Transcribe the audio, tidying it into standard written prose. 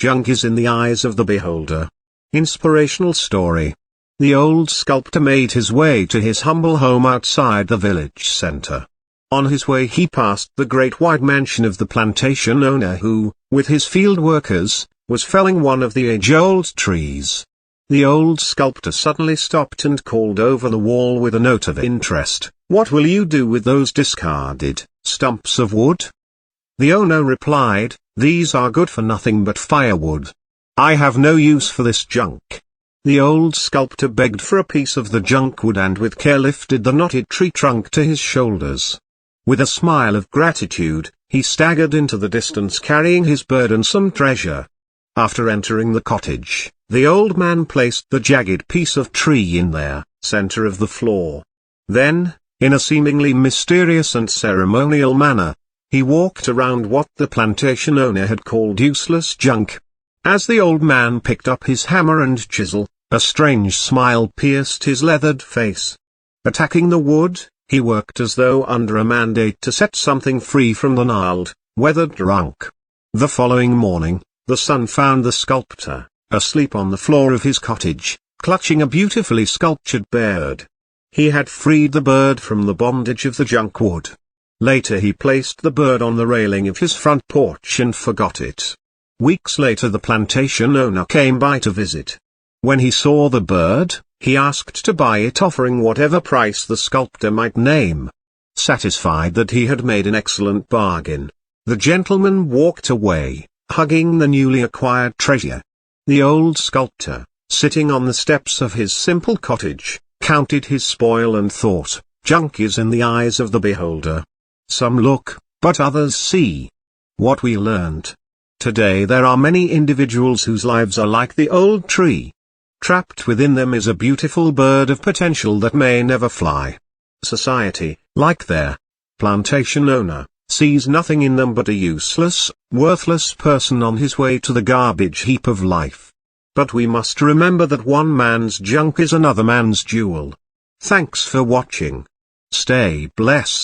Junk is in the eyes of the beholder. Inspirational story. The old sculptor made his way to his humble home outside the village center. On his way he passed the great white mansion of the plantation owner who, with his field workers, was felling one of the age-old trees. The old sculptor suddenly stopped and called over the wall with a note of interest, "What will you do with those discarded stumps of wood?" The owner replied, "These are good for nothing but firewood. I have no use for this junk." The old sculptor begged for a piece of the junk wood and with care lifted the knotted tree trunk to his shoulders. With a smile of gratitude, he staggered into the distance carrying his burdensome treasure. After entering the cottage, the old man placed the jagged piece of tree in their center of the floor. Then, in a seemingly mysterious and ceremonial manner, he walked around what the plantation owner had called useless junk. As the old man picked up his hammer and chisel, a strange smile pierced his leathered face. Attacking the wood, he worked as though under a mandate to set something free from the gnarled, weathered trunk. The following morning, the sun found the sculptor, asleep on the floor of his cottage, clutching a beautifully sculptured bird. He had freed the bird from the bondage of the junk wood. Later he placed the bird on the railing of his front porch and forgot it. Weeks later the plantation owner came by to visit. When he saw the bird, he asked to buy it, offering whatever price the sculptor might name. Satisfied that he had made an excellent bargain, the gentleman walked away, hugging the newly acquired treasure. The old sculptor, sitting on the steps of his simple cottage, counted his spoil and thought, "Junk is in the eyes of the beholder. Some look, but others see." What we learned. Today there are many individuals whose lives are like the old tree. Trapped within them is a beautiful bird of potential that may never fly. Society, like their plantation owner, sees nothing in them but a useless, worthless person on his way to the garbage heap of life. But we must remember that one man's junk is another man's jewel. Thanks for watching. Stay blessed.